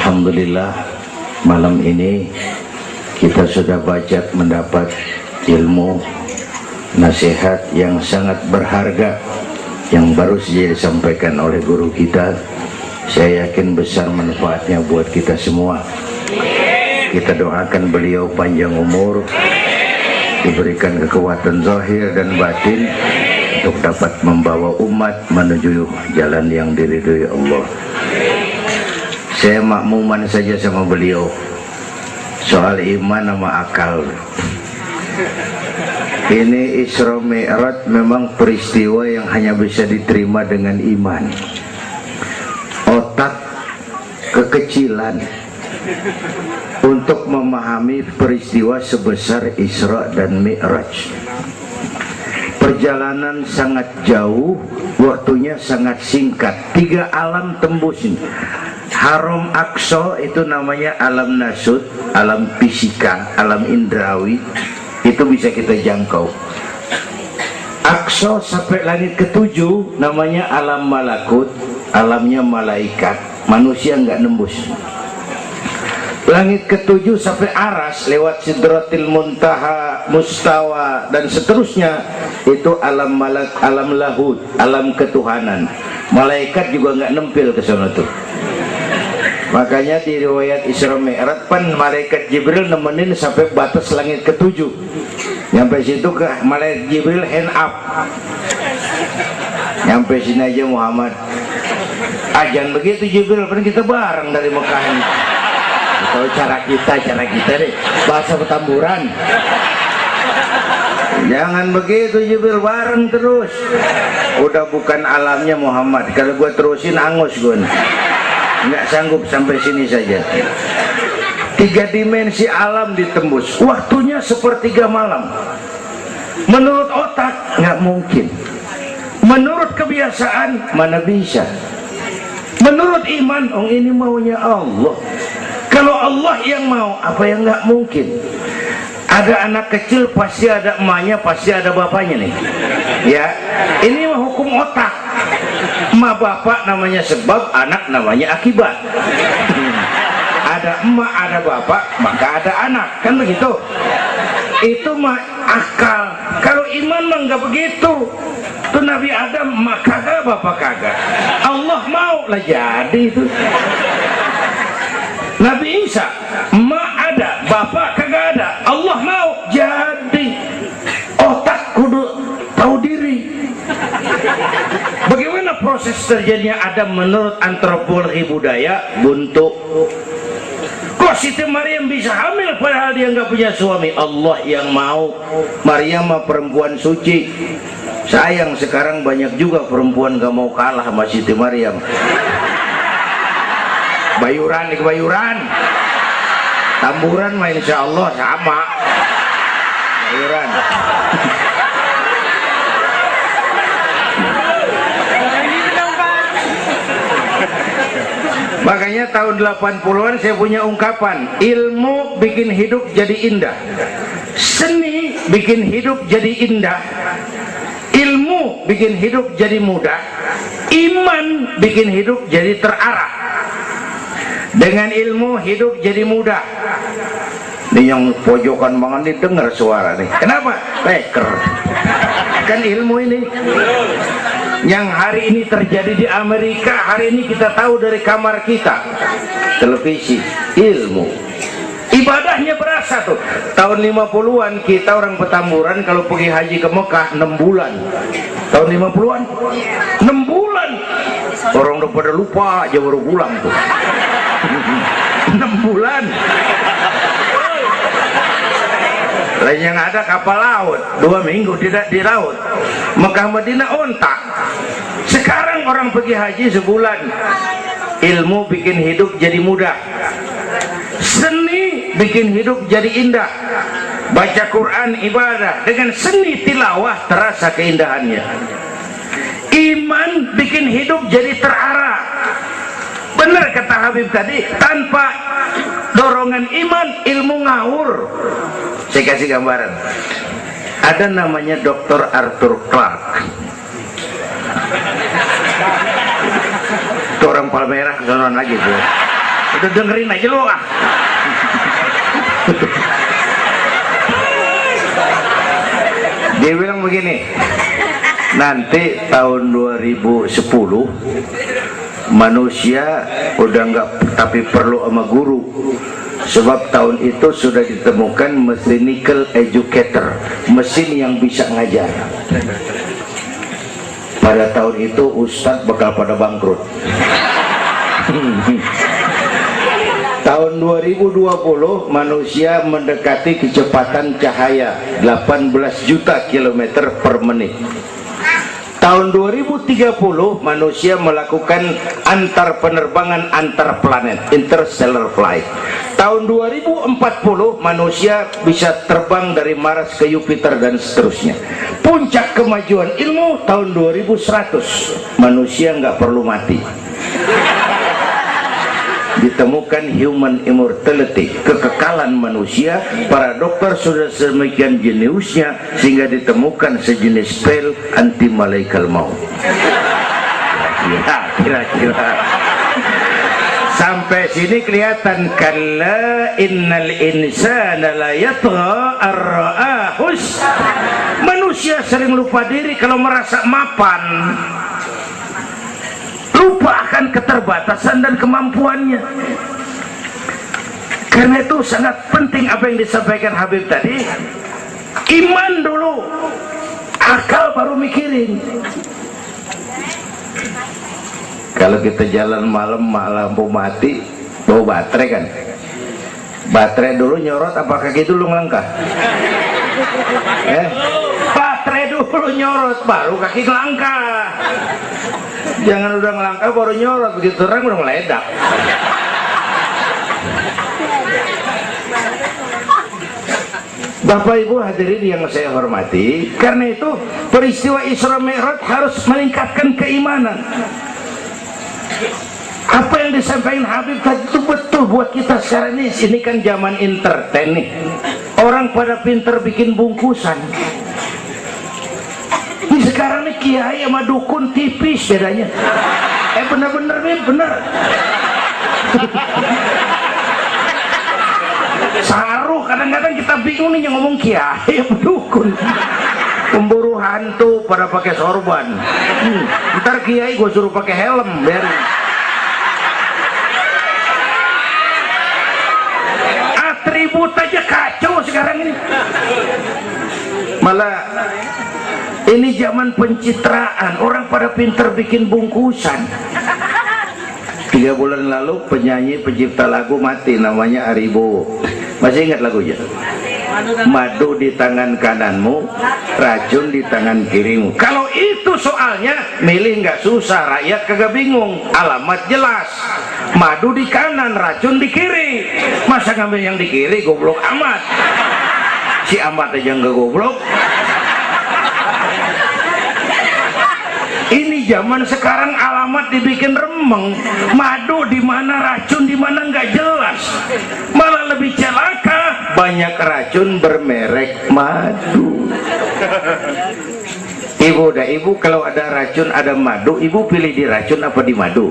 Alhamdulillah, malam ini kita sudah banyak mendapat ilmu, nasihat yang sangat berharga yang baru saja disampaikan oleh guru kita. Saya yakin besar manfaatnya buat kita semua. Kita doakan beliau panjang umur, diberikan kekuatan zahir dan batin untuk dapat membawa umat menuju jalan yang diridhoi Allah. Saya makmuman saja sama beliau soal iman sama akal. Ini Isra Mi'raj memang peristiwa yang hanya bisa diterima dengan iman. Otak kekecilan untuk memahami peristiwa sebesar Isra dan Mi'raj. Perjalanan sangat jauh, waktunya sangat singkat. 3 alam tembusin. Haram Aqsa itu namanya alam nasut, alam fisika, alam indrawi, itu bisa kita jangkau. Aqsa sampai langit ke-7 namanya alam malakut, alamnya malaikat, manusia nggak nembus. Langit ke-7 sampai aras lewat Sidratil Muntaha, Mustawa dan seterusnya, itu alam malak, alam lahud, alam ketuhanan. Malaikat juga nggak nempel ke sana tuh. Makanya di riwayat Isra Mi'raj pan malaikat Jibril nemenin sampai batas langit ke-7. Nyampe situ ke malaikat Jibril hand up. Nyampe sini aja Muhammad. Jangan begitu Jibril, kan kita bareng dari Mekah ini. Kalau cara kita deh, bahasa Petamburan. Jangan begitu Jibril, bareng terus. Udah bukan alamnya Muhammad. Kalau gua terusin angus gua nih. Nggak sanggup sampai sini saja. 3 dimensi alam ditembus, waktunya sepertiga malam. Menurut otak nggak mungkin, menurut kebiasaan mana bisa, menurut iman ini maunya Allah. Kalau Allah yang mau, apa yang nggak mungkin? Ada anak kecil pasti ada emaknya, pasti ada bapaknya nih. Ya, ini mah hukum otak. Emak bapak namanya sebab, anak namanya akibat. Ada emak, ada bapak, maka ada anak, kan begitu? Itu mah akal. Kalau iman mah nggak begitu. Tuh Nabi Adam emak kagak, bapak kagak. Allah mau lah jadi itu. Nabi Isa emak ada, bapak kagak ada. Allah mau jadi. Otak kudu tahu diri. Bagaimana proses terjadinya Adam menurut antropologi budaya? Buntu. Kok Siti Maryam bisa hamil padahal dia nggak punya suami? Allah yang mau. Maryam mah perempuan suci. Sayang sekarang banyak juga perempuan gak mau kalah sama Siti Maryam. Bayuran di kebayuran, Tamburan mah insya Allah sama. Bayuran. Makanya tahun 80-an saya punya ungkapan, ilmu bikin hidup jadi indah, seni bikin hidup jadi indah, ilmu bikin hidup jadi mudah, iman bikin hidup jadi terarah. Dengan ilmu hidup jadi mudah. Ini yang pojokan banget nih dengar suara nih. Kenapa? Peker. Kan ilmu ini. Yang hari ini terjadi di Amerika, hari ini kita tahu dari kamar kita. Televisi, ilmu. Ibadahnya berasa tuh. Tahun 50-an kita orang Petamburan kalau pergi haji ke Mekah 6 bulan. Tahun 50-an 6 bulan. Orang udah pada lupa aja baru pulang tuh. 6 bulan. Lain yang ada kapal laut 2 minggu tidak di laut. Mekah Madinah ontak. Sekarang orang pergi haji sebulan. Ilmu bikin hidup jadi mudah, seni bikin hidup jadi indah. Baca Quran ibadah, dengan seni tilawah terasa keindahannya. Iman bikin hidup jadi terarah. Benar kata Habib tadi, tanpa dorongan iman ilmu ngawur. Saya kasih gambaran. Ada namanya Dr. Arthur Clarke. Itu orang Palmerah kesonoan lagi tuh. Udah dengerin aja lu ah. Dia bilang begini, nanti tahun 2010 manusia udah nggak tapi perlu sama guru, sebab tahun itu sudah ditemukan mechanical educator, mesin yang bisa ngajar. Pada tahun itu ustadz bakal pada bangkrut. Tahun 2020 manusia mendekati kecepatan cahaya 18 juta kilometer per menit. Tahun 2030 manusia melakukan antar penerbangan antar planet, interstellar flight. Tahun 2040 manusia bisa terbang dari Mars ke Jupiter dan seterusnya. Puncak kemajuan ilmu tahun 2100 manusia nggak perlu mati. Ditemukan human immortality, kekekalan manusia. Para dokter sudah sedemikian jeniusnya sehingga ditemukan sejenis pil anti malaikal maut. Kira-kira sampai sini kelihatan, kalla innal insana la yatgha ar-ra'ahus. Manusia sering lupa diri kalau merasa mapan, lupa akan keterbatasan dan kemampuannya. Karena itu sangat penting apa yang disampaikan Habib tadi. Iman dulu, akal baru mikirin. Kalau kita jalan malam lampu mati, bawa baterai kan, baterai dulu nyorot apa kaki dulu ngelangkah? Baterai dulu nyorot baru kaki ngelangkah. Jangan udah ngelangkah baru nyorot, begitu terang udah meledak. Bapak Ibu hadirin yang saya hormati, karena itu peristiwa Isra Mi'raj harus meningkatkan keimanan. Apa yang disampaikan Habib tadi itu betul buat kita sekarang ini. Ini kan zaman entertain nih, orang pada pinter bikin bungkusan. Ini sekarang nih kiai sama dukun tipis bedanya. Bener-bener nih, bener. Saruh, kadang-kadang kita bingung nih yang ngomong kiai sama dukun. Pemburu hantu pada pakai sorban. Ntar kiai gue suruh pakai helm, biar atribut aja kacau sekarang ini. Malah ini zaman pencitraan, orang pada pinter bikin bungkusan. 3 bulan lalu penyanyi pencipta lagu mati, namanya Aribo. Masih ingat lagunya? Madu di tangan kananmu, racun di tangan kirimu. Kalau itu soalnya milih nggak susah, rakyat kagak bingung, alamat jelas. Madu di kanan, racun di kiri. Masa ngambil yang di kiri, goblok amat. Si amat aja nggak goblok. Ini zaman sekarang alamat dibikin remeng, madu di mana, racun di mana nggak jelas. Malah lebih celaka, banyak racun bermerek madu. Ibu kalau ada racun ada madu, ibu pilih di racun apa di madu?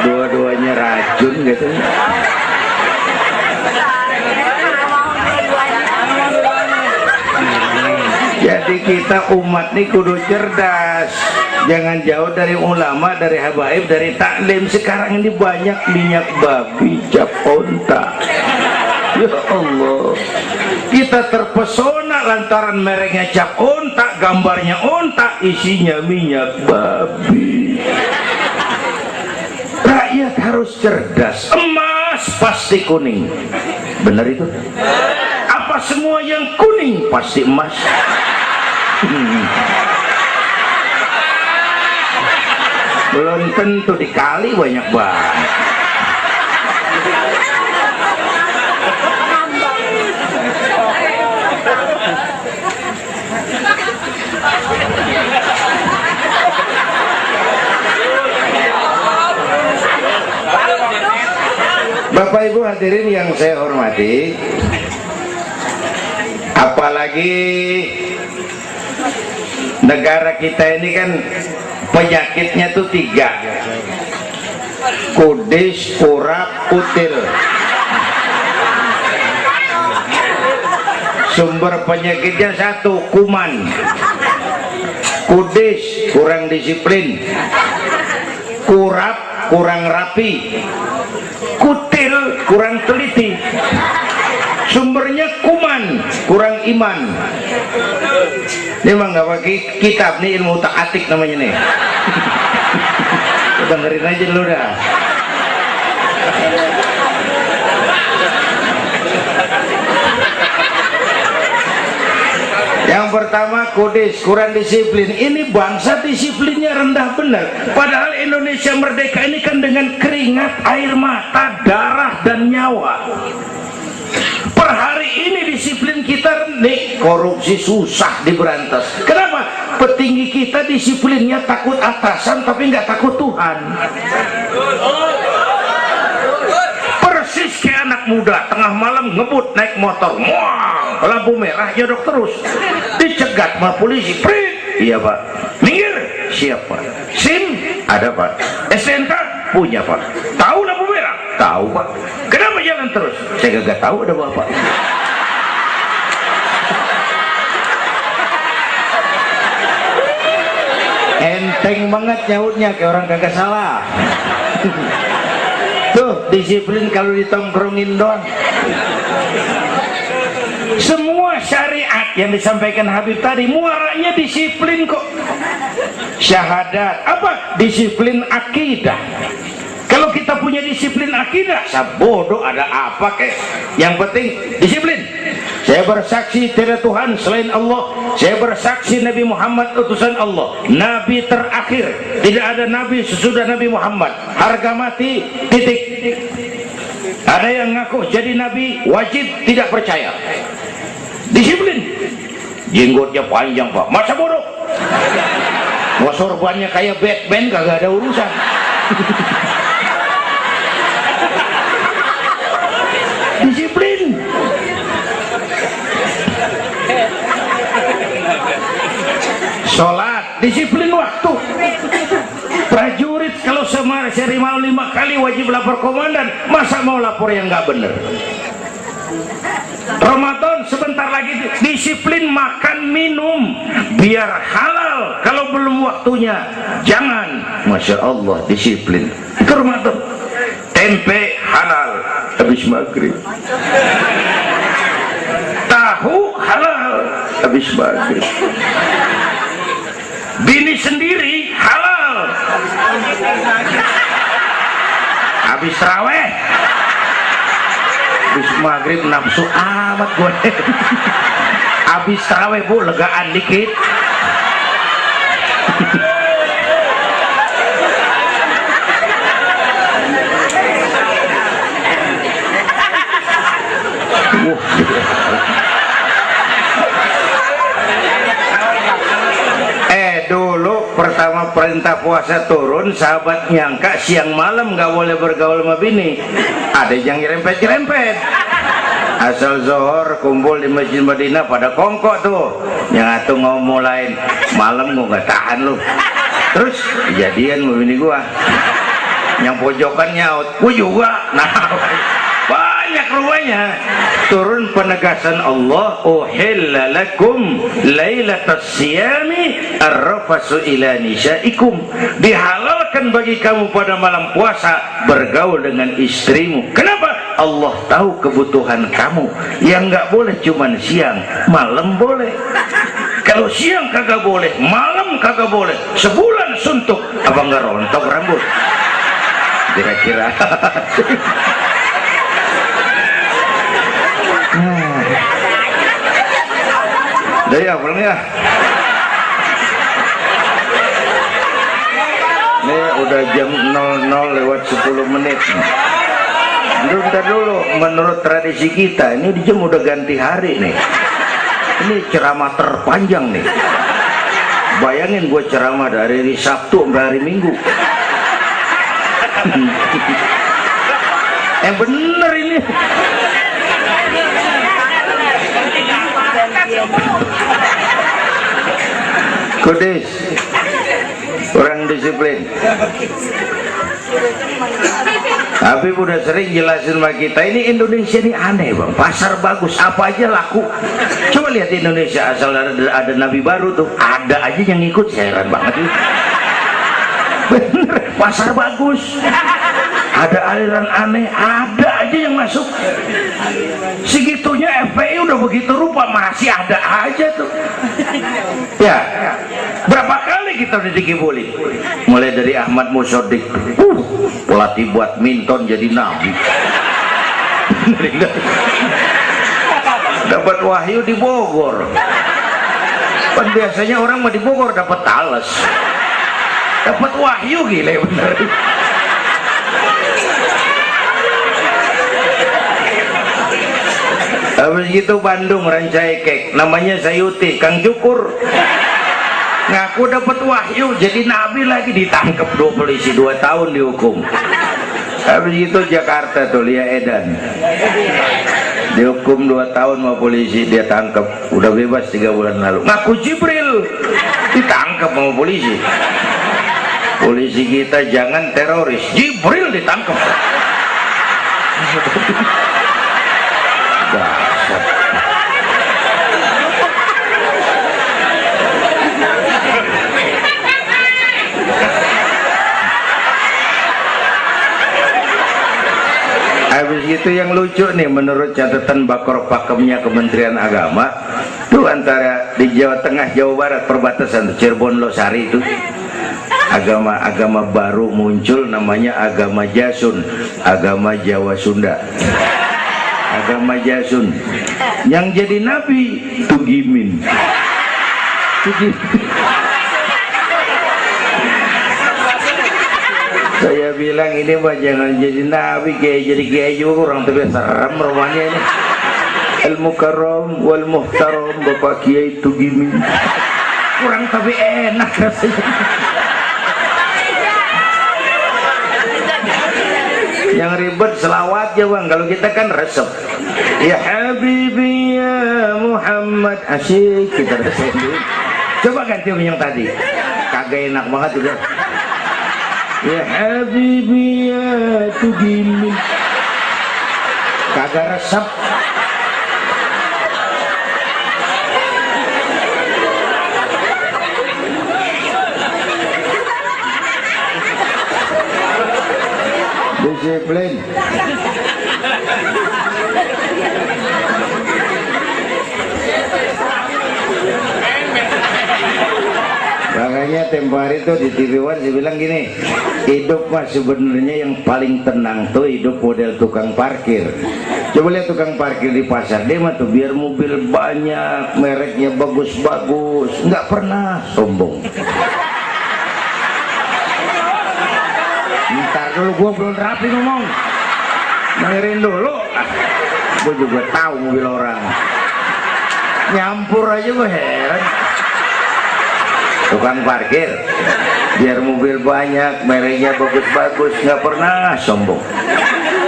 Dua-duanya racun gitu. Jadi kita umat nih kudu cerdas, jangan jauh dari ulama, dari habaib, dari taklim. Sekarang ini banyak minyak babi, cap onta. Ya Allah, kita terpesona lantaran mereknya cap onta, gambarnya onta, isinya minyak babi. Rakyat harus cerdas. Emas pasti kuning, benar itu? Apa semua yang kuning pasti emas? Belum tentu, dikali banyak banget. Bapak Ibu hadirin yang saya hormati, apalagi negara kita ini kan penyakitnya tuh 3: kudis, kurap, kutil. Sumber penyakitnya 1: kuman. Kudis, kurang disiplin. Kurap, kurang rapi. Kutil, kurang teliti. Sumbernya kuman, kurang iman. Ini mah nggak pakai kitab nih, ilmu tak atik namanya nih. Dengerin aja dulu dah. Yang pertama kudis, kurang disiplin. Ini bangsa disiplinnya rendah benar. Padahal Indonesia merdeka ini kan dengan keringat, air mata, darah dan nyawa. Per hari ini disiplin kita nih, korupsi susah diberantas. Kenapa? Petinggi kita disiplinnya takut atasan tapi nggak takut Tuhan. Persis kayak anak muda tengah malam ngebut naik motor, wah, lampu merah jodok terus, dicegat sama polisi. Prit, iya pak. Minggir, siapa? SIM ada pak. STNK punya pak. Tahu lampu merah? Tahu pak. Kenapa jalan terus? Saya gak tahu ada bapak. Enteng banget nyautnya kayak orang kagak salah. Tuh disiplin kalau ditongkrongin doang. Semua syariat yang disampaikan Habib tadi muaranya disiplin kok. Syahadat apa? Disiplin akidah. Kalau kita punya disiplin akidah, sabodo ada apa kek? Yang penting disiplin. Saya bersaksi tidak Tuhan selain Allah. Saya bersaksi Nabi Muhammad utusan Allah, Nabi terakhir. Tidak ada Nabi sesudah Nabi Muhammad. Harga mati, titik. Ada yang ngaku jadi Nabi, wajib tidak percaya. Disiplin. Jenggotnya panjang pak, masa bodoh. Wah sorbannya kayak Batman, kagak ada urusan. Disiplin. Sholat, disiplin waktu. Prajurit kalau sehari mau 5 kali wajib lapor komandan, masa mau lapor yang nggak bener? Ramadan sebentar lagi, disiplin makan minum biar halal. Kalau belum waktunya jangan. Masya Allah, disiplin. Itu Ramadan. Tempe halal habis maghrib, tahu halal habis maghrib, bini sendiri halal habis raweh, habis maghrib nafsu amat gue. Habis raweh bu, legaan dikit. Dulu pertama perintah puasa turun, sahabat nyangka siang malam nggak boleh bergaul sama bini. Ada yang nyerempet-nyerempet. Asal zohor kumpul di Masjid Madinah pada kongkok tuh. Yang atuh ngomong lain, malam gua nggak tahan lu. Terus kejadian sama bini gua. Yang pojokan nyaut, gua juga. Nah, banyak rupanya. Turun penegasan Allah, uhilla lakum lailatas siyami arrafasu ila nisaikum. Dihalalkan bagi kamu pada malam puasa bergaul dengan istrimu. Kenapa? Allah tahu kebutuhan kamu. Yang nggak boleh cuman siang, malam boleh. Kalau siang kagak boleh, malam kagak boleh. Sebulan suntuk, apa nggak rontok rambut? Kira-kira. Dari apa nih ya? Ini udah jam 00:10. Bentar dulu, menurut tradisi kita ini di jam udah ganti hari nih. Ini ceramah terpanjang nih. Bayangin gue ceramah dari hari Sabtu sampai hari Minggu. Bener ini. Kudis kurang disiplin. Tapi udah sering jelasin sama kita, ini Indonesia ini aneh bang, pasar bagus apa aja laku. Coba lihat Indonesia, asal ada nabi baru tuh ada aja yang ikut, heran banget itu. Bener, pasar bagus, ada aliran aneh, ada aja yang masuk. Segitunya FPI udah begitu rupa, masih ada aja tuh. Ya, berapa kali kita dikibulin, mulai dari Ahmad Musodik, pelatih buat minton jadi nabi. Dapat wahyu di Bogor. Kan biasanya orang mah di Bogor dapat tales, dapat wahyu, gila bener. Habis itu Bandung Rancaikek, namanya Sayuti, Kang Cukur ngaku dapat wahyu jadi nabi, lagi ditangkap 2 polisi 2 tahun dihukum. Habis itu Jakarta tuh Lia Edan dihukum 2 tahun sama polisi, dia tangkap, udah bebas 3 bulan lalu. Ngaku Jibril ditangkap sama polisi. Polisi kita jangan teroris, Jibril ditangkap. Habis itu yang lucu nih, menurut catatan Bakor Pakemnya Kementerian Agama tuh, antara di Jawa Tengah Jawa Barat perbatasan Cirebon Losari itu agama baru muncul, namanya agama Jasun, agama Jawa Sunda. Agama Jasun yang jadi nabi Tugimin. Saya bilang ini mah jangan jadi nabi, kayak jadi kiai juga orang tapi serem rumahnya ini. Al Mukarram wal Muhtaram Bapak Kiai Tugimin, kurang tapi enak rasanya. Yang ribet selawat ya bang, kalau kita kan resep. Ya Habibi ya Muhammad, asyik kita resep dulu. Coba ganti yang tadi, kagak enak banget udah. Ya Habibi ya Tugimin, kagak resep. Disiplin. Makanya tempo hari tuh di TV One saya bilang gini, hidup mah sebenarnya yang paling tenang tuh hidup model tukang parkir. Coba lihat tukang parkir di pasar, dia mah tuh biar mobil banyak, mereknya bagus-bagus, nggak pernah sombong. Ntar dulu, gua belum rapi ngomong, dengerin dulu. Gua juga tahu mobil orang, nyampur aja gua heran. Tukang parkir biar mobil banyak, mereknya bagus-bagus, nggak pernah sombong.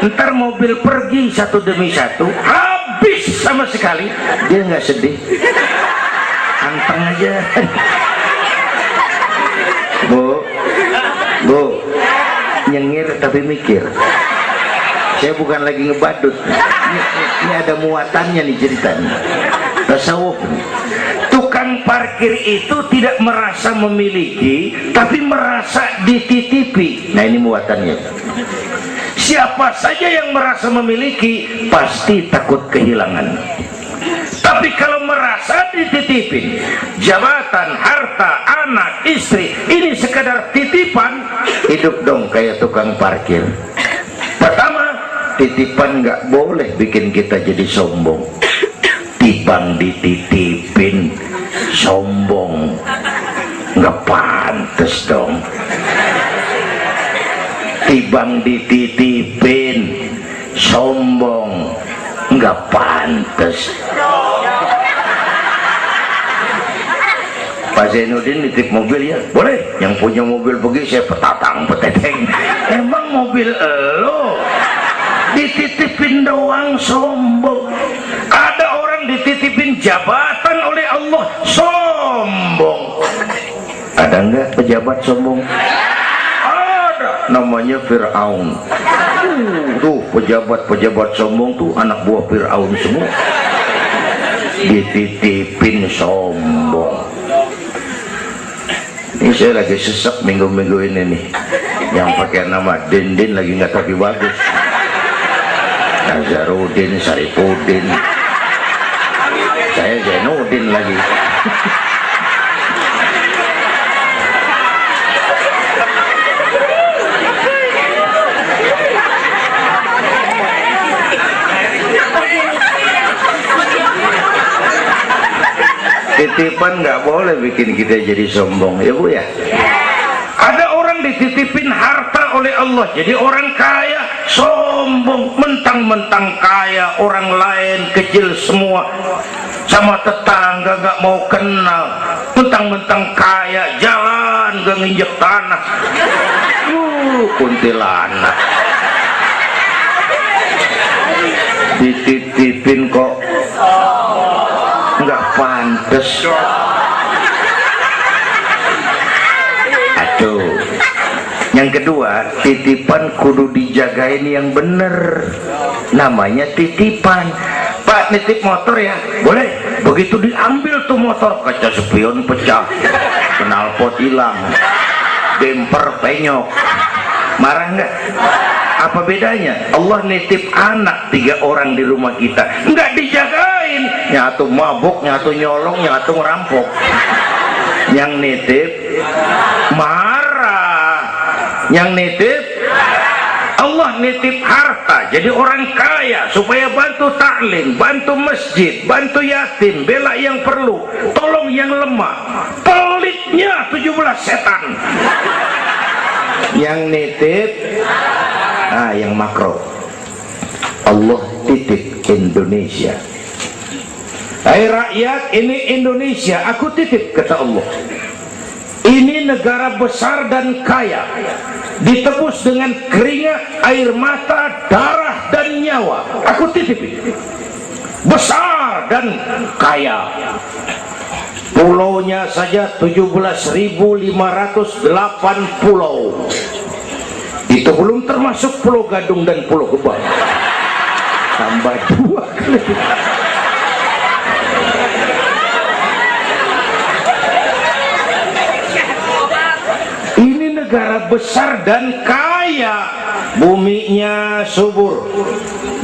Ntar mobil pergi satu demi satu, habis sama sekali, dia nggak sedih, anteng aja. Bu, nyengir tapi mikir. Saya bukan lagi ngebadut, ini ada muatannya nih ceritanya. Tasawuf. Tukang parkir itu tidak merasa memiliki, tapi merasa dititipi. Nah ini muatannya. Siapa saja yang merasa memiliki pasti takut kehilangan. Tapi kalau merasa dititipin, jabatan, harta, anak, istri, ini sekadar titipan, hidup dong kayak tukang parkir. Pertama, titipan nggak boleh bikin kita jadi sombong. Tibang dititipin sombong, nggak pantes dong. Tibang dititipin sombong, nggak pantes. Pak Zainuddin nitip mobil ya, boleh. Yang punya mobil pergi saya petatang peteteng. Emang mobil lo dititipin doang sombong. Ada orang dititipin jabatan oleh Allah sombong. Ada nggak pejabat sombong? Ada, namanya Fir'aun. Tuh pejabat-pejabat sombong tuh anak buah Fir'aun semua. Dititipin sombong. Ini saya lagi sesek minggu-minggu ini nih, yang pakai nama Dindin lagi nggak tapi bagus. Nazarudin, Saripudin, saya Zainuddin lagi. Titipan nggak boleh bikin kita jadi sombong, ya Bu ya. Ada orang dititipin harta oleh Allah jadi orang kaya, sombong, mentang-mentang kaya, orang lain kecil semua, sama tetangga nggak mau kenal, mentang-mentang kaya, jalan gak nginjek tanah. Kuntilanak dititipin kok nggak pantes. Aduh. Yang kedua, titipan kudu dijagain yang bener, namanya titipan. Pak, nitip motor ya? Boleh. Begitu diambil tuh motor, kaca spion pecah, knalpot hilang, bemper penyok, marah nggak? Apa bedanya? Allah nitip anak 3 orang di rumah kita, nggak dijagain, nyatu mabuk, nyatu nyolong, nyatu ngerampok. Yang nitip marah, yang nitip Allah nitip harta jadi orang kaya supaya bantu taklim, bantu masjid, bantu yatim, bela yang perlu, tolong yang lemah. Pelitnya 17 setan. Yang nitip yang makro, Allah titip Indonesia. Hai rakyat, ini Indonesia aku titip, kata Allah. Ini negara besar dan kaya, ditebus dengan keringat, air mata, darah dan nyawa. Aku titip besar dan kaya. Pulaunya saja 17.508 pulau. Itu belum termasuk Pulau Gadung dan Pulau Gebang. Tambah 2 kali. Ini negara besar dan kaya. Buminya subur.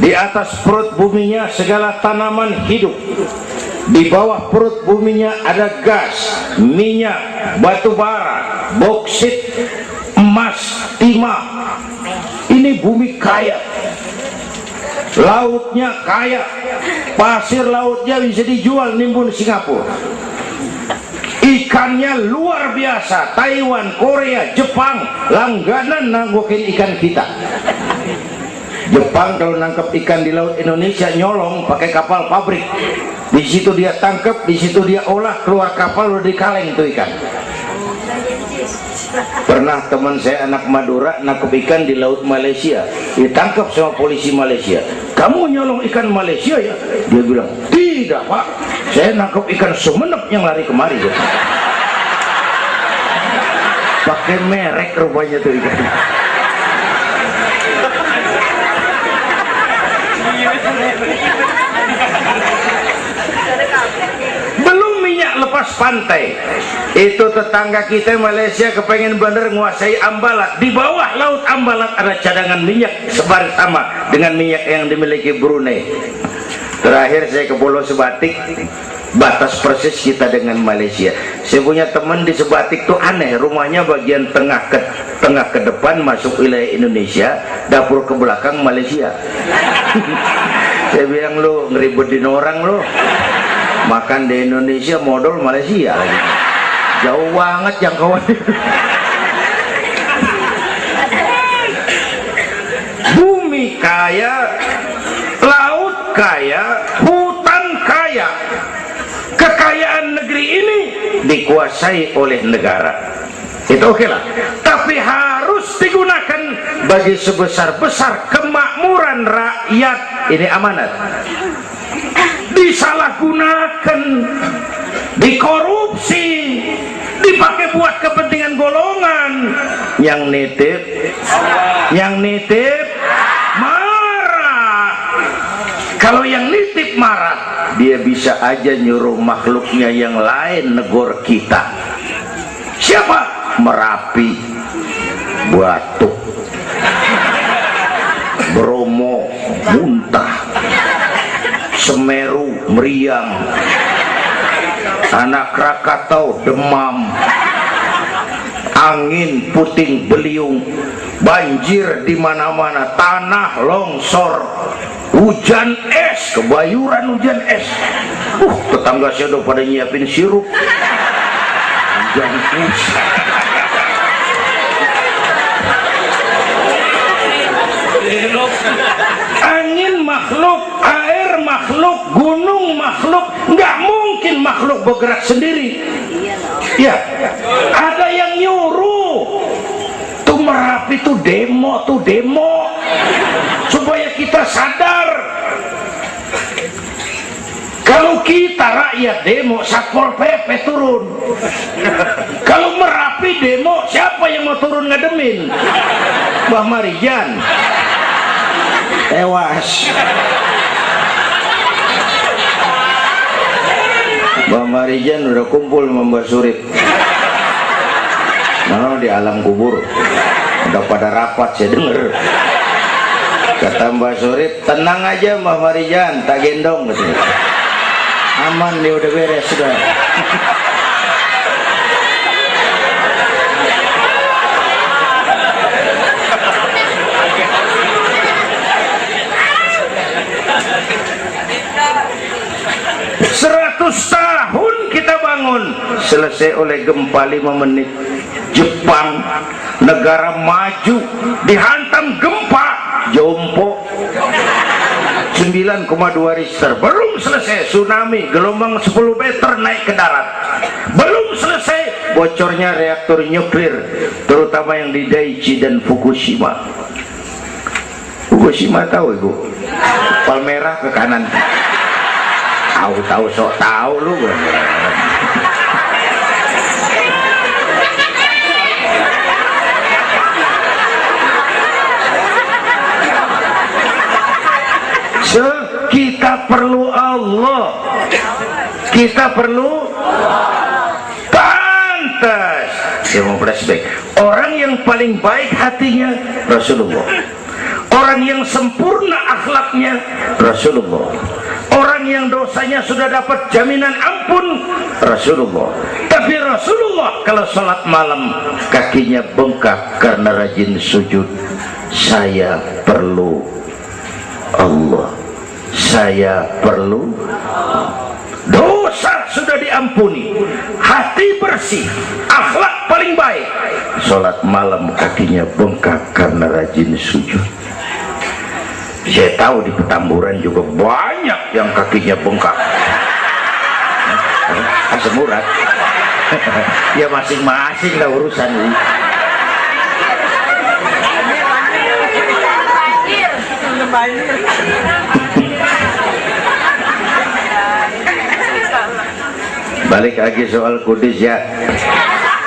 Di atas perut buminya segala tanaman hidup. Di bawah perut buminya ada gas, minyak, batu bara, boksit, emas, timah. Ini bumi kaya. Lautnya kaya. Pasir lautnya bisa dijual nimbun Singapura. Ikannya luar biasa. Taiwan, Korea, Jepang langganan nanggokin ikan kita. Jepang kalau nangkep ikan di laut Indonesia nyolong pakai kapal pabrik. Di situ dia tangkap, di situ dia olah, keluar kapal udah dikaleng tuh ikan. Pernah teman saya anak Madura nangkep ikan di laut Malaysia, ditangkap sama polisi Malaysia. Kamu nyolong ikan Malaysia ya? Dia bilang, tidak Pak, saya nangkep ikan Sumenep yang lari kemari. Pakai merek rupanya tuh ikan. Belum minyak lepas pantai. Itu tetangga kita Malaysia kepengen bener nguasai Ambalat. Di bawah laut Ambalat ada cadangan minyak sebar sama dengan minyak yang dimiliki Brunei. Terakhir saya ke Pulau Sebatik, batas persis kita dengan Malaysia. Saya punya teman di Sebatik tuh aneh, rumahnya bagian tengah ke depan masuk wilayah Indonesia, dapur ke belakang Malaysia. Saya bilang, lu ngeribetin orang lu, makan di Indonesia modal Malaysia lagi, jauh banget jangkauannya. Bumi kaya, laut kaya, hutan kaya. Kekayaan negeri ini dikuasai oleh negara. Itu oke lah, tapi harus digunakan bagi sebesar-besar kemakmuran rakyat. Ini amanat. Disalahgunakan, dikorupsi, dipakai buat kepentingan golongan. Yang nitip marah. Kalau yang nitip marah, dia bisa aja nyuruh makhluknya yang lain negor kita. Siapa? Merapi, Batuk, Bromo muntah, Semeru meriang, Anak Krakatau demam, angin puting beliung, banjir di mana-mana, tanah longsor, hujan es, kebayuran hujan es. Tetangga saya udah pada nyiapin sirup hujan es. Angin makhluk, air makhluk, gunung makhluk. Nggak mungkin makhluk bergerak sendiri. Ya, ada yang nyuruh. Tuh Merapi tuh demo supaya kita sadar. Kalau kita rakyat demo, Satpol PP turun. Kalau Merapi demo, siapa yang mau turun ngademin? Mbah Marijan tewas. Mbah Marijan udah kumpul sama Mbah Surip. Nah, di alam kubur udah pada rapat, saya denger. Kata Mbah Surip, tenang aja Mbah Marijan, tak gendong gitu. Aman, dia udah beres sudah. 100 tahun kita bangun, selesai oleh gempa 5 menit. Jepang, negara maju, dihantam gempa, jompo 9,2 Richter. Belum selesai tsunami, gelombang 10 meter naik ke darat. Belum selesai bocornya reaktor nuklir, terutama yang di Daiichi dan Fukushima. Fukushima tahu ibu? Palmerah ke kanan. Tahu sok tahu lu. Kita perlu Allah, kita perlu pantas. Saya mau flashback. Orang yang paling baik hatinya Rasulullah, orang yang sempurna akhlaknya Rasulullah, orang yang dosanya sudah dapat jaminan ampun Rasulullah. Tapi Rasulullah kalau sholat malam kakinya bengkak karena rajin sujud. Saya perlu Allah, saya perlu. Dosa sudah diampuni, hati bersih, akhlak paling baik, sholat malam kakinya bengkak karena rajin sujud. Saya tahu di Petamburan juga banyak yang kakinya bengkak. Asam urat. Ya masing-masing lah urusan ini. Balik lagi soal kudus ya,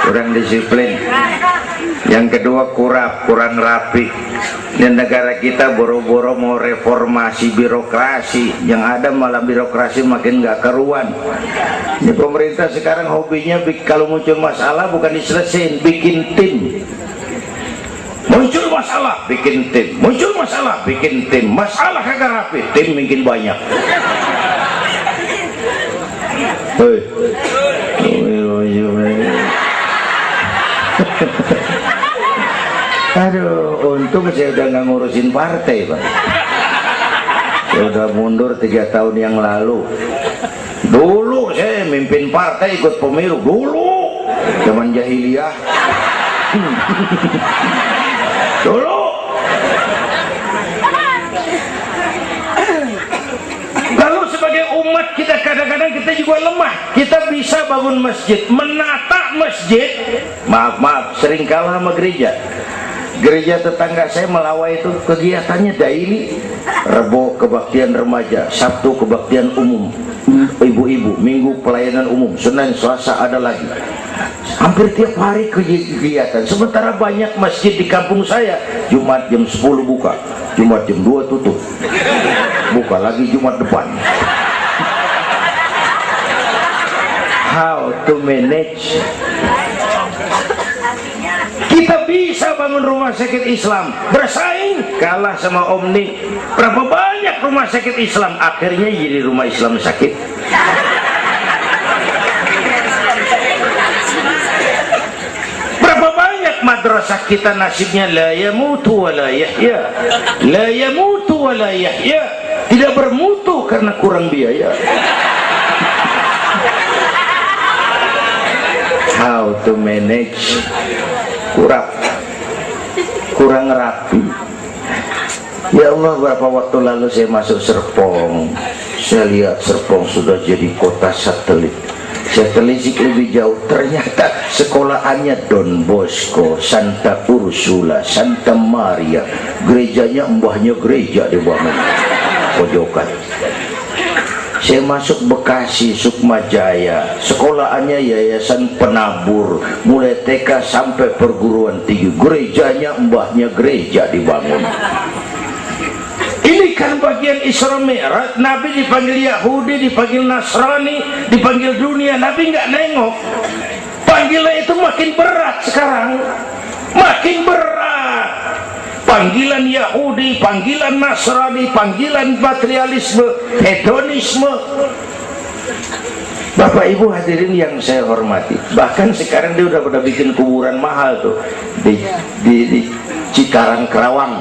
kurang disiplin. Yang kedua kurang rapi. Dan negara kita boro-boro mau reformasi birokrasi, yang ada malah birokrasi makin gak keruan. Ini pemerintah sekarang hobinya kalau muncul masalah bukan diselesain, bikin tim. Muncul masalah bikin tim, muncul masalah bikin tim, masalah kagak rapi, tim makin banyak. Aduh, untung saya udah nggak ngurusin partai, Pak. Saya udah mundur 3 tahun yang lalu. Dulu saya mimpin partai, ikut pemilu dulu, zaman jahiliyah. Dulu. Lalu sebagai umat kita kadang-kadang kita juga lemah. Kita bisa bangun masjid, menata masjid. Maaf, sering kalah sama gereja. Gereja tetangga saya Melawai itu kegiatannya daily. Rebo kebaktian remaja, Sabtu kebaktian umum, ibu-ibu, Minggu pelayanan umum, Senin Selasa ada lagi. hampir tiap hari kegiatan. Sementara banyak masjid di kampung saya Jumat jam 10 buka, Jumat jam 2 tutup, buka lagi Jumat depan. How to manage? Kita bisa bangun rumah sakit Islam, bersaing kalah sama Omni. Berapa banyak rumah sakit Islam akhirnya jadi rumah Islam sakit. Berapa banyak madrasah kita nasibnya la yamutu wa la yahya, la yamutu wa la yahya, tidak bermutu karena kurang biaya. How to manage? Kurang rapi. Ya Allah, berapa waktu lalu saya masuk Serpong, saya lihat Serpong sudah jadi kota satelit. Saya telisik lebih jauh, ternyata sekolahannya Don Bosco, Santa Ursula, Santa Maria, gerejanya mbahnya gereja di bawah pojokan. Saya masuk Bekasi, Sukmajaya, sekolahannya Yayasan Penabur, mulai TK sampai perguruan tinggi, gerejanya mbahnya gereja dibangun. Ini kan bagian Isra Mi'raj. Nabi dipanggil Yahudi, dipanggil Nasrani, dipanggil dunia, Nabi nggak nengok. Panggilan itu makin berat sekarang, makin berat. Panggilan Yahudi, panggilan Nasrani, panggilan materialisme, hedonisme. Bapak Ibu hadirin yang saya hormati, bahkan sekarang dia udah bikin kuburan mahal tuh di Cikarang Kerawang,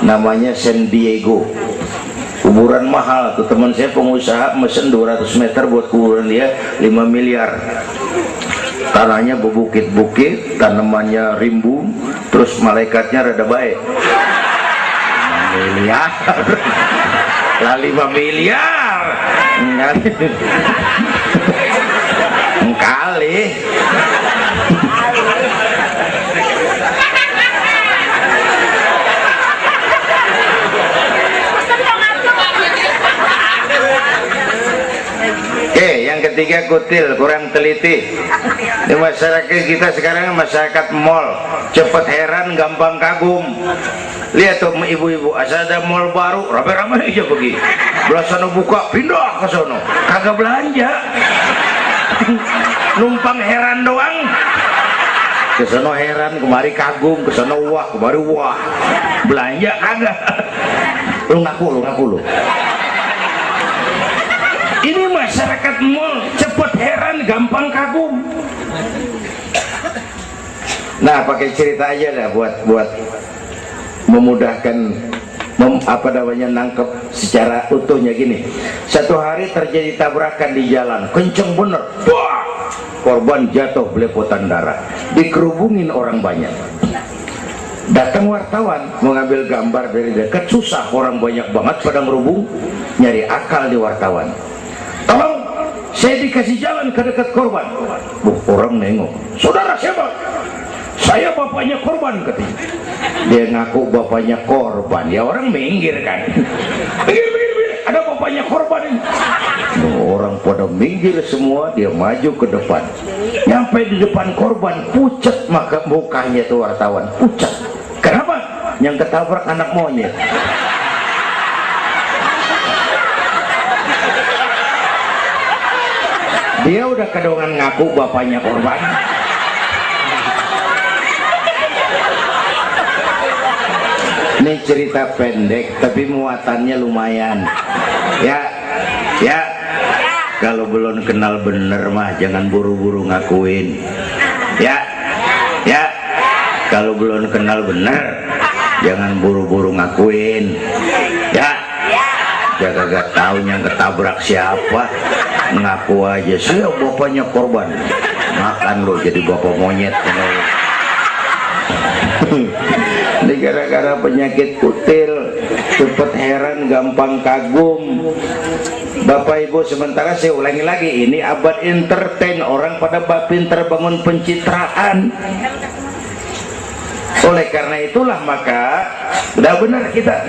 namanya San Diego. Kuburan mahal tuh, teman saya pengusaha mesen 200 meter buat kuburan dia 5 miliar. Tanahnya berbukit-bukit, tanamannya rimbun, terus malaikatnya rada baik. 5 miliar lah, 5 miliar kali. Yang ketiga kutil, kurang teliti. Di masyarakat kita sekarang masyarakat mall, cepet heran, gampang kagum. Lihat tuh ibu-ibu, asal ada mall baru, rame-rame aja pergi. Belah sana buka, pindah ke sono, kagak belanja. Numpang heran doang. Ke sono heran, kemari kagum, ke sono wah, kemari wah. Belanja kagak. Lu ngaku lu. Ini masyarakat mall, cepet heran, gampang kagum. Nah, pakai cerita aja dah buat memudahkan nangkep secara utuhnya gini. Satu hari terjadi tabrakan di jalan, kenceng bener. Wah, korban jatuh belepotan darah, dikerubungin orang banyak. Datang wartawan mengambil gambar dari dekat, susah, orang banyak banget pada ngerubung, nyari akal di wartawan. Tolong, saya dikasih jalan ke dekat korban. Orang nengok, saudara siapa? Saya bapaknya korban, katanya. Dia ngaku bapaknya korban, ya orang minggir kan. Minggir, ada bapaknya korban ini. Orang pada minggir semua, dia maju ke depan. Nyampe di depan korban, pucat maka mukanya tuh wartawan, pucat. Kenapa? Yang ketabrak anak monyet. Dia udah kedongan ngaku bapaknya korban. Ini cerita pendek tapi muatannya lumayan. Ya. Kalau belum kenal bener mah jangan buru-buru ngakuin. Ya. Kalau belum kenal bener jangan buru-buru ngakuin. Ya. Jaga gak tahu yang ketabrak siapa, ngaku aja saya bapaknya korban. Makan lo jadi bapak monyet. Ini gara-gara penyakit kutil, cepet heran, gampang kagum. Bapak Ibu, sementara saya ulangi lagi, ini abad entertain, orang pada pinter bangun pencitraan. Oleh karena itulah maka udah benar kita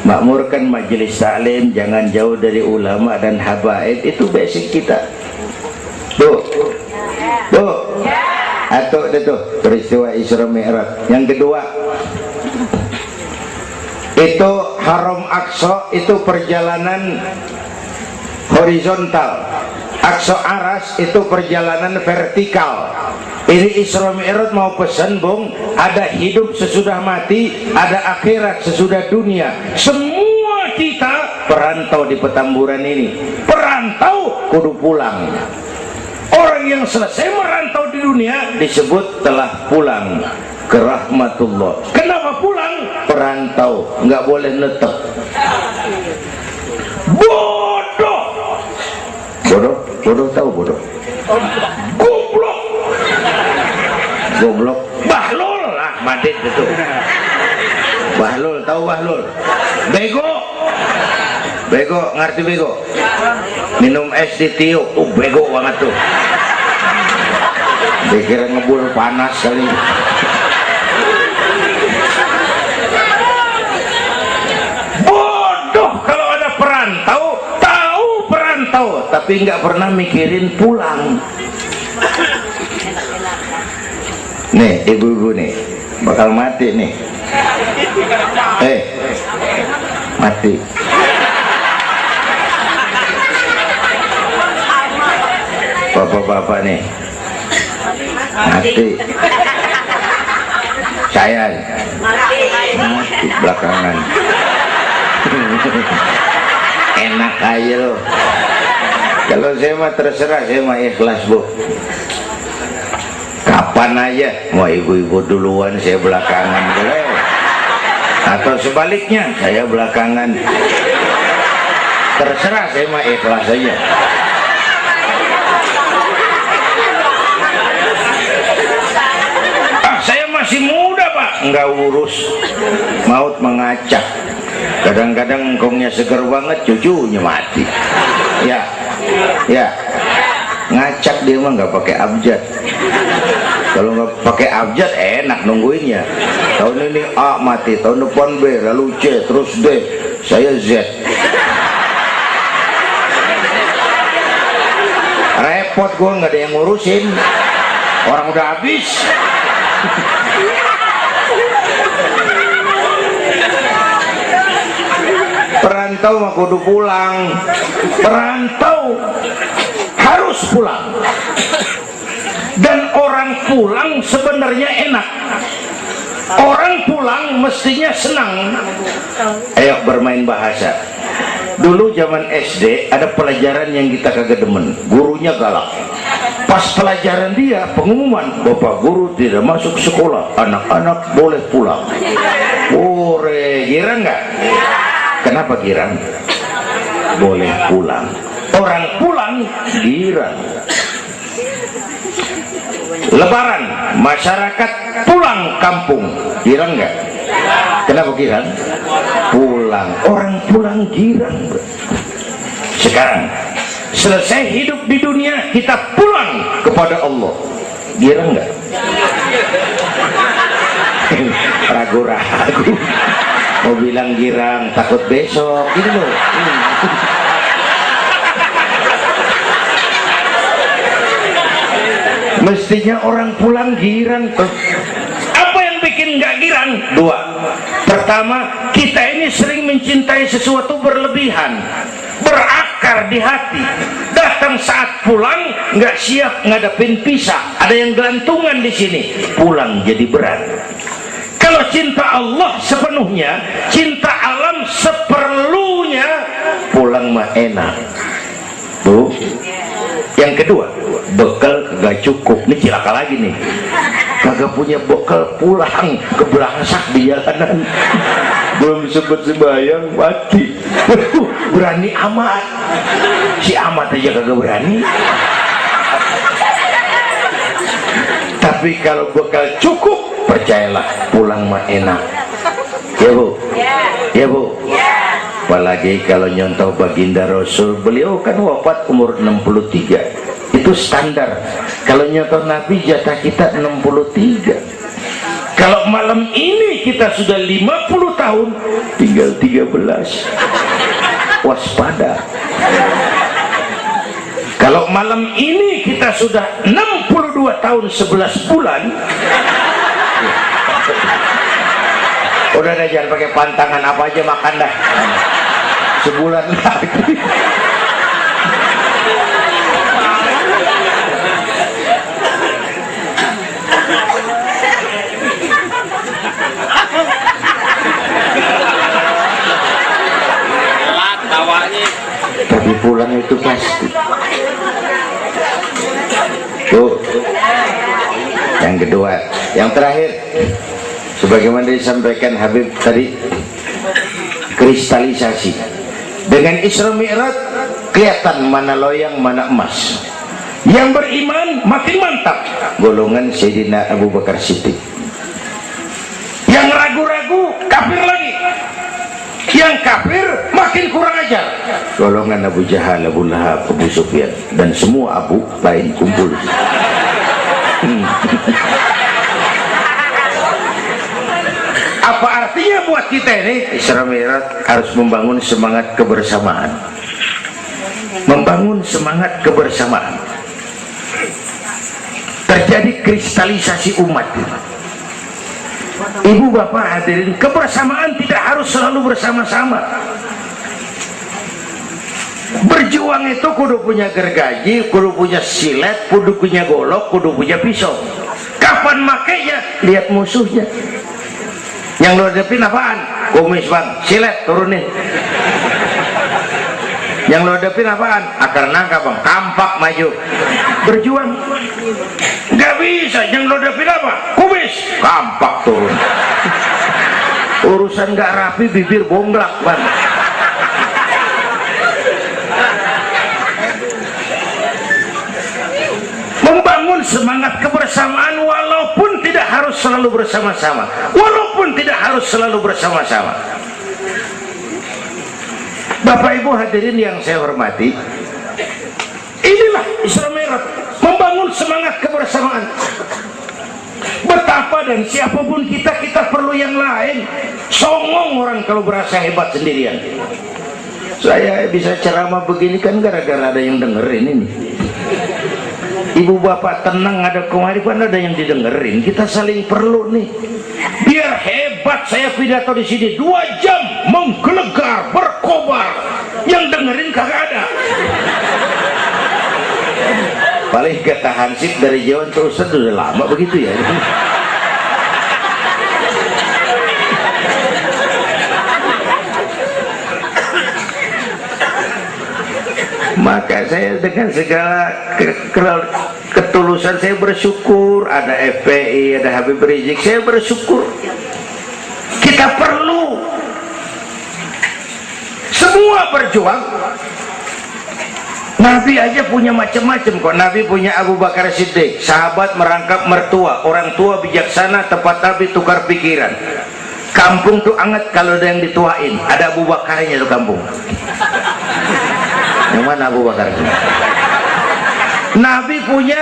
makmurkan majelis taklim, jangan jauh dari ulama dan habaib, itu basic kita. Tuh. Atau itu peristiwa Isra Mi'raj. Yang kedua, itu Haram Aqsa itu perjalanan horizontal, Aqsa Aras itu perjalanan vertikal. Ini Isra Mi'raj mau pesan, Bung, ada hidup sesudah mati, ada akhirat sesudah dunia. Semua kita perantau di Petamburan ini. Perantau kudu pulang. Orang yang selesai merantau di dunia disebut telah pulang ke rahmatullah. Kenapa pulang? Perantau, nggak boleh netep. Bodoh. Bodoh tahu bodoh? Goblok. Goblok. Bahlul lah, Madit itu. Bahlul, tahu Bahlul? Bego. Bego, ngerti bego? Minum es di tiup, bego banget tuh. Dikira ngebul panas kali. Bodoh kalau ada perantau, tahu perantau, tapi nggak pernah mikirin pulang. Nih, ibu-ibu nih, bakal mati nih. Mati. Bapak-bapak nih mati. Saya mati belakangan. Enak aja loh. Kalau saya mah terserah, saya mah ikhlas, Bu. Kapan aja, mau ibu-ibu duluan, saya belakangan, boleh. Atau sebaliknya, saya belakangan. Terserah, saya mah ikhlas aja. Saya masih muda, Pak, nggak urus. Maut mengacak. Kadang-kadang engkongnya seger banget, cucunya mati. Ya, ngacak dia mah nggak pakai abjad. Kalau nggak pakai abjad enak nungguinnya. Tahun ini A mati, tahun depan B, lalu C, terus D, saya Z. Repot, gue nggak ada yang ngurusin. Orang udah habis. Perantau mah kudu pulang. Perantau harus pulang. Dan orang pulang sebenarnya enak. Orang pulang mestinya senang. Ayo bermain bahasa. Dulu zaman SD ada pelajaran yang kita kagak demen, gurunya galak. Pas pelajaran dia pengumuman, Bapak guru tidak masuk sekolah, anak-anak boleh pulang. Girang nggak? Kenapa girang? Boleh pulang. Orang pulang girang. Lebaran, masyarakat pulang kampung, girang nggak? Kenapa girang? Pulang. Orang pulang girang. Sekarang selesai hidup di dunia, kita pulang kepada Allah, girang nggak? Ragu-ragu. Mau bilang girang, takut besok gitu loh. Mestinya orang pulang girang. Apa yang bikin nggak girang? Dua. Pertama, kita ini sering mencintai sesuatu berlebihan, berakar di hati. Datang saat pulang nggak siap ngadepin pisah, ada yang gelantungan di sini, pulang jadi berat. Kalau cinta Allah sepenuhnya, cinta alam seperlunya, pulang mah enak. Tuh. Yang kedua, bekal kagak cukup. Ini cilaka lagi nih. Kagak punya bekal, pulang kebelangsak di jalanan. Belum sempat sembahyang mati. Berani amat. Si amat aja kagak berani. Tapi kalau bekal cukup, percayalah pulang mah enak. Ya Bu? Ya Bu? Apalagi kalau nyontoh baginda Rasul, beliau kan wafat umur 63. Itu standar. Kalau nyontoh Nabi, jatah kita 63. Kalau malam ini kita sudah 50 tahun, tinggal 13. Waspada. Kalau malam ini kita sudah 62 tahun 11 bulan, udah deh, jangan pakai pantangan, apa aja makan dah, sebulan lagi. Tapi pulang itu pasti. Tuh. Yang kedua, yang terakhir, sebagaimana disampaikan Habib tadi, kristalisasi. Dengan Isra Mi'raj kelihatan mana loyang mana emas. Yang beriman makin mantap, golongan Sayyidina Abu Bakar Siddiq. Yang ragu-ragu kafir lagi. Yang kafir makin kurang ajar, golongan Abu Jahal, Abu Lahab, Abu Sufyan, dan semua Abu lain kumpul. Apa artinya buat kita ini? Isra Mi'raj harus membangun semangat kebersamaan, membangun semangat kebersamaan. Terjadi kristalisasi umat. Ibu bapak hadirin, kebersamaan tidak harus selalu bersama-sama. Berjuang itu kudu punya gergaji, kudu punya silet, kudu punya golok, kudu punya pisau. Kapan makainya? Lihat musuhnya. Yang lo hadapin apaan? Kumis bang, silet turunin. Yang lo hadapin apaan? Akar nangka bang, kampak maju. Berjuang. Gak bisa, yang lo hadapin apa? Kumis, kampak turun. Urusan gak rapi, bibir bonglak bang. Membangun semangat kebersamaan walaupun tidak harus selalu bersama-sama, walaupun tidak harus selalu bersama-sama. Bapak Ibu hadirin yang saya hormati, inilah Isra Mi'raj, membangun semangat kebersamaan. Betapa dan siapapun kita, kita perlu yang lain. Songong orang kalau berasa hebat sendirian. Saya bisa ceramah begini kan gara-gara ada yang dengerin ini. Ibu bapak tenang, ada kearifan, ada yang didengerin. Kita saling perlu nih. Biar hebat saya pidato di sini 2 jam menggelegar, berkobar. Yang dengerin kagak ada. Paling kata Hansip dari Jawa terus udah lama begitu ya. Maka saya dengan segala ketulusan saya bersyukur ada FPI, ada Habib Rizik, saya bersyukur. Kita perlu semua berjuang. Nabi aja punya macam-macam kok. Nabi punya Abu Bakar Siddiq, sahabat merangkap mertua, orang tua bijaksana, tepat Nabi tukar pikiran. Kampung tuh anget kalau ada yang dituain, ada Abu Bakarnya tuh kampung. Yang mana Abu Bakar? Nabi punya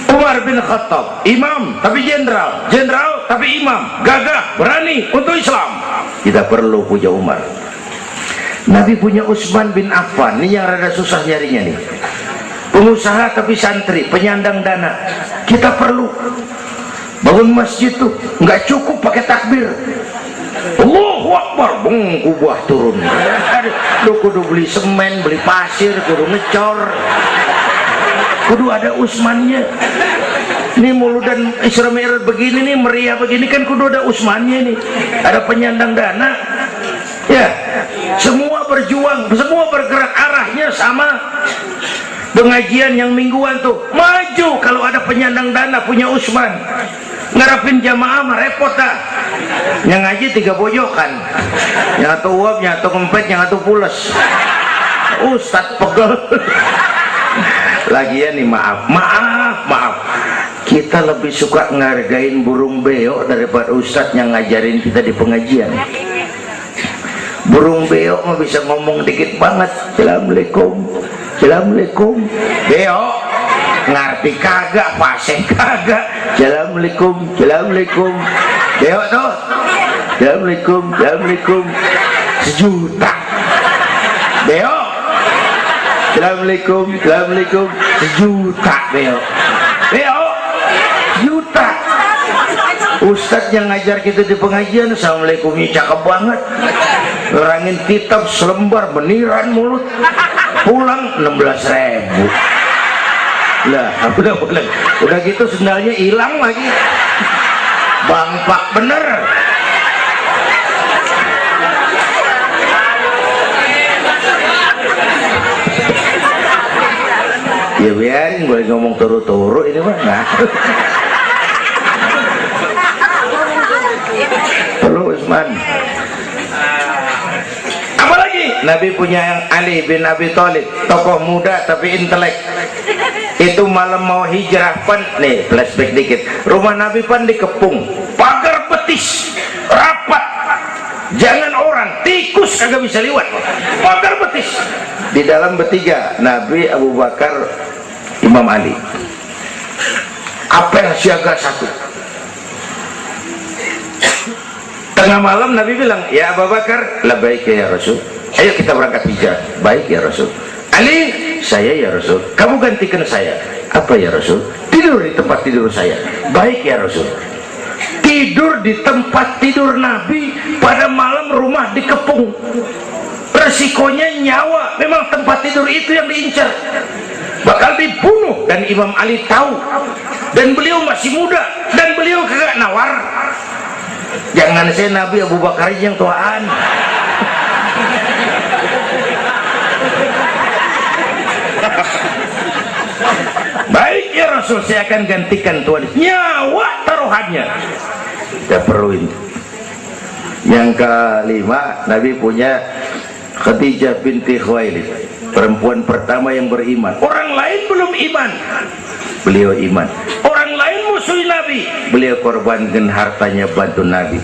Umar bin Khattab, imam tapi jenderal, jenderal tapi imam, gagah, berani untuk Islam. Kita perlu punya Umar. Nabi punya Utsman bin Affan, ini yang rada susah nyarinya nih. Pengusaha tapi santri, penyandang dana. Kita perlu bangun masjid tuh nggak cukup pakai takbir. Allahu Akbar, kubah turun. Lu kudu beli semen, beli pasir, kudu ngecor, kudu ada Utsmannya. Ini muludan Isra Mi'raj begini nih, meriah begini kan kudu ada Utsmannya nih. Ada penyandang dana. Ya, semua berjuang, semua bergerak, arahnya sama. Pengajian yang mingguan tuh maju kalau ada penyandang dana punya Utsman. Ngarapin jamaah mah repot dah. Yang ngaji 3 bojokan, yang satu uap, yang satu kempet, yang satu pules. Ustadz pegel. Lagian nih maaf, kita lebih suka ngargain burung beo daripada ustadz yang ngajarin kita di pengajian. Burung beo mah bisa ngomong dikit banget, assalamualaikum, assalamualaikum. Beo ngerti kagak, fasih kagak, assalamualaikum, assalamualaikum. Beo tuh, assalamualaikum, assalamualaikum. 1 juta. Beo Assalamualaikum, assalamualaikum. Sejuta beo, juta. Ustadz yang ngajar kita di pengajian, assalamualaikumnya cakep banget, nerangin kitab selembar beniran mulut, pulang 16.000. Lah udah gitu sendalnya hilang lagi, bangpak bener. Ya biarin, boleh ngomong turu-turu ini mah nah. Perlu Usman. Apalagi Nabi punya yang Ali bin Abi Thalib, tokoh muda tapi intelek. Itu malam mau hijrah pan, nih flashback dikit. Rumah Nabi pan dikepung, pagar betis, rapat. Jangan orang, tikus kagak bisa liwat. Pagar betis. Di dalam bertiga, Nabi, Abu Bakar, Imam Ali. Apel siaga satu. Tengah malam Nabi bilang, ya Abu Bakar, labbaik ya Rasul. Ayo kita berangkat hijrah. Baik ya Rasul. Ali, saya ya Rasul. Kamu gantikan saya. Apa ya Rasul? Tidur di tempat tidur saya. Baik ya Rasul. Tidur di tempat tidur Nabi pada malam rumah dikepung. Resikonya nyawa. Memang tempat tidur itu yang diincar, bakal dibunuh, dan Imam Ali tahu, dan beliau masih muda, dan beliau kagak nawar. Jangan saya Nabi, Abu Bakar yang tuaan. Baik ya Rasul, saya akan gantikan tuan. Nyawa taruhannya kita perluin. Yang kelima, Nabi punya Khadijah binti Khuwailid, perempuan pertama yang beriman. Orang lain belum iman, beliau iman. Orang lain musuh Nabi, beliau korbankan hartanya bantu Nabi.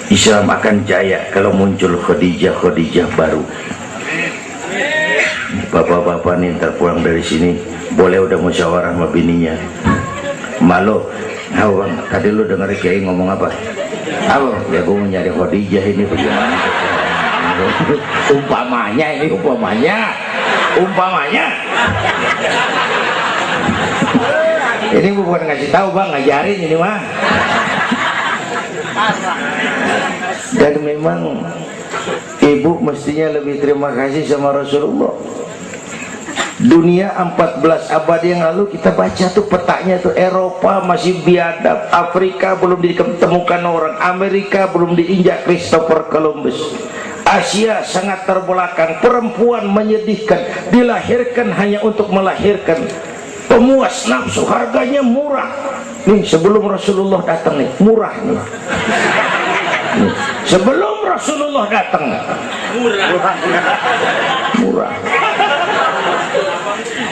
Islam akan jaya kalau muncul Khadijah baru. Bapak-bapak nih ntar pulang dari sini boleh udah musyawarah sama bininya. Malu, bang, tadi lu denger Kiai ngomong apa? Apa? Ya gue mau nyari Khadijah ini bagaimana? Umpamanya ini, umpamanya. Ini bukan ngasih tahu bang, ngajarin ini mah. Dan memang ibu mestinya lebih terima kasih sama Rasulullah. Dunia 14 abad yang lalu kita baca tuh petanya tuh, Eropa masih biadab, Afrika belum ditemukan orang, Amerika belum diinjak Christopher Columbus, Asia sangat terbelakang, perempuan menyedihkan, dilahirkan hanya untuk melahirkan, pemuas nafsu, harganya murah. Nih sebelum Rasulullah datang nih murah nih. Sebelum Rasulullah datang murah.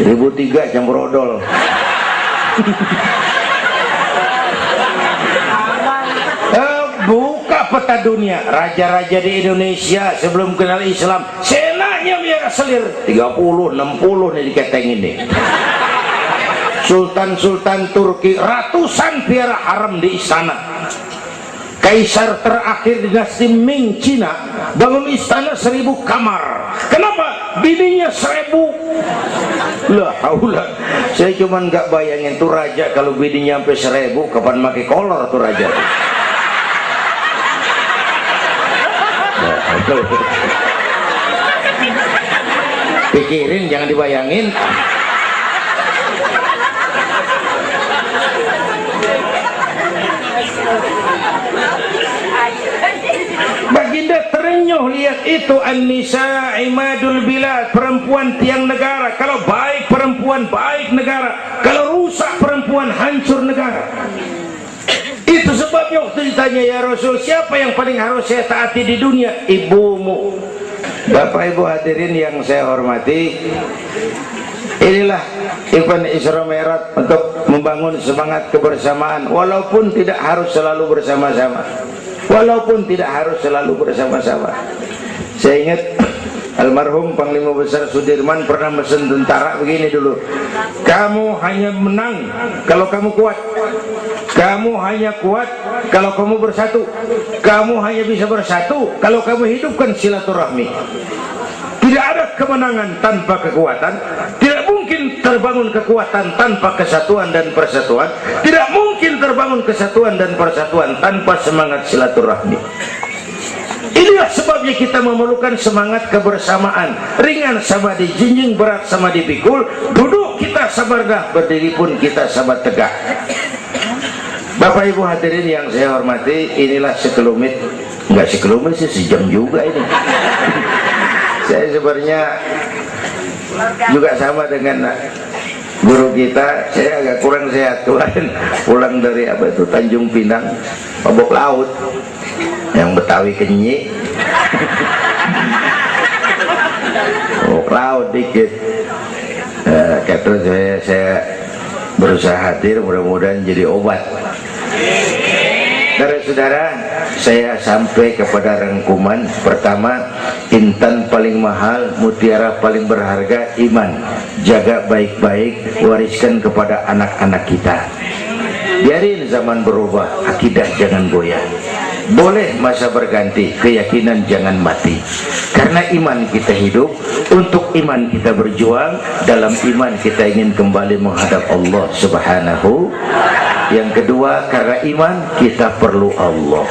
1003 campur odol. Buka peta dunia, raja-raja di Indonesia sebelum kenal Islam senanya biar selir 30, 60 nih diketengin nih. Sultan-sultan Turki ratusan piara haram di istana. Kaisar terakhir dinasti Ming Cina bangun istana 1000 kamar. Kenapa? Bininya 1000. Lah haula. Saya cuman nggak bayangin tuh raja kalau bininya sampai 1000, kapan pakai kolor tuh raja. Pikirin, jangan dibayangin. Baginda terenyuh lihat itu, An-Nisa Imadul Bilad, perempuan tiang negara. Kalau baik perempuan, baik negara. Kalau rusak perempuan, hancur negara. Itu sebabnya waktu ditanya, ya Rasul, siapa yang paling harus saya taati di dunia? Ibumu. Bapak Ibu hadirin yang saya hormati, inilah event Isra Mi'raj untuk membangun semangat kebersamaan, walaupun tidak harus selalu bersama-sama. Walaupun tidak harus selalu bersama-sama. Saya ingat almarhum Panglima Besar Sudirman pernah mesen tentara begini dulu, kamu hanya menang kalau kamu kuat, kamu hanya kuat kalau kamu bersatu, kamu hanya bisa bersatu kalau kamu hidupkan silaturahmi. Tidak ada kemenangan tanpa kekuatan. Tidak mungkin terbangun kekuatan tanpa kesatuan dan persatuan. Tidak mungkin terbangun kesatuan dan persatuan tanpa semangat silaturahmi. Inilah sebabnya kita memerlukan semangat kebersamaan. Ringan sama dijinjing, berat sama dipikul. Duduk kita sabar dah, berdiri pun kita sabar tegak. Bapak Ibu hadirin yang saya hormati, inilah sekelumit, enggak sekelumit sih, sejam juga ini. Saya sebenarnya juga sama dengan guru kita, saya agak kurang sehat kemarin pulang dari Tanjung Pinang, mabok laut, yang Betawi kenyi, mabok laut dikit. Kata saya berusaha hadir, mudah-mudahan jadi obat. Saudara-saudara, saya sampai kepada rangkuman pertama. Intan paling mahal, mutiara paling berharga, iman. Jaga baik-baik, wariskan kepada anak-anak kita. Biarin zaman berubah, akidah jangan goyah. Boleh masa berganti, keyakinan jangan mati. Karena iman kita hidup, untuk iman kita berjuang. Dalam iman kita ingin kembali menghadap Allah Subhanahu. Yang kedua, karena iman kita perlu Allah.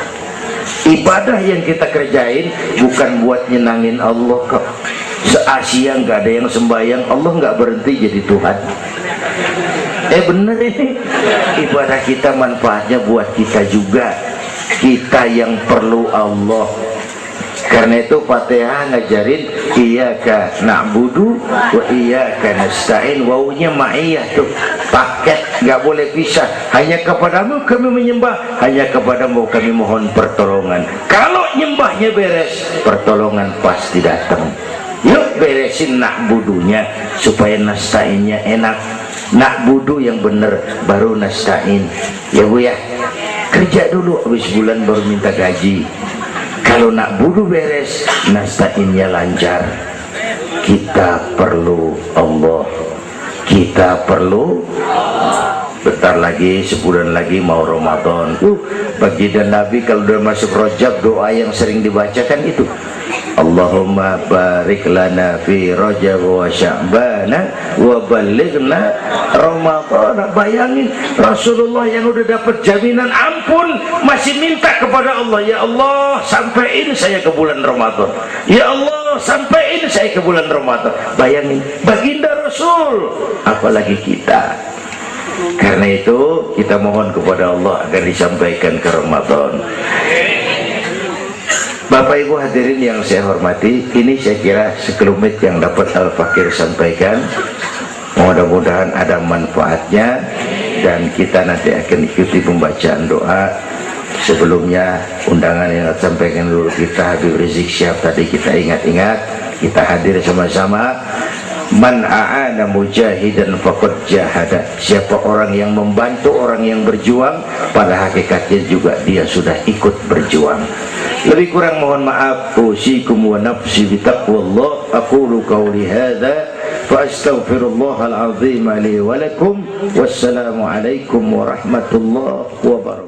Ibadah yang kita kerjain bukan buat nyenangin Allah kok. Se-Asia nggak ada yang sembahyang, Allah nggak berhenti jadi Tuhan. Bener ini. Ibadah kita manfaatnya buat kita juga. Kita yang perlu Allah. Karena itu Fatihah ngajarin iyyaka na'budu wa iyyaka nasta'in. Wawunya ma'iyah tuh, paket, nggak boleh pisah. Hanya kepadamu kami menyembah, hanya kepadamu kami mohon pertolongan. Kalau nyembahnya beres, pertolongan pasti datang. Yuk beresin na'budunya supaya nasta'innya enak. Na'budu yang bener, baru nasta'in. Ya Bu ya, kerja dulu, habis bulan baru minta gaji. Kalau nak budu beres, nasta'innya lancar. Kita perlu Allah. Kita perlu. Bentar lagi, sebulan lagi mau Ramadan. Baginda Nabi kalau udah masuk Rajab, doa yang sering dibacakan itu, Allahumma barik lana fi Rajab wa Sya'bana wa balighna Ramadan. Bayangin Rasulullah yang udah dapat jaminan ampun masih minta kepada Allah, ya Allah sampaiin saya ke bulan Ramadan, ya Allah sampaiin saya ke bulan Ramadan. Bayangin baginda Rasul, apalagi kita. Karena itu kita mohon kepada Allah agar disampaikan ke Ramadan. Bapak Ibu hadirin yang saya hormati, ini saya kira sekelumit yang dapat Al-Fakir sampaikan. Mudah-mudahan ada manfaatnya, dan kita nanti akan ikuti pembacaan doa. Sebelumnya undangan yang sampaikan dulu kita, Habib Rizik Syihab tadi kita ingat-ingat, kita hadir sama-sama. Man a'ana mujahidan faqad jahada. Siapa orang yang membantu orang yang berjuang, pada hakikatnya juga dia sudah ikut berjuang. Lebih kurang mohon maaf. Usikum wa nafsi bitaqwallah. Aqulu qawli hadza fa astaghfirullahal azim li wa lakum. Wassalamu alaikum warahmatullahi wabarakatuh.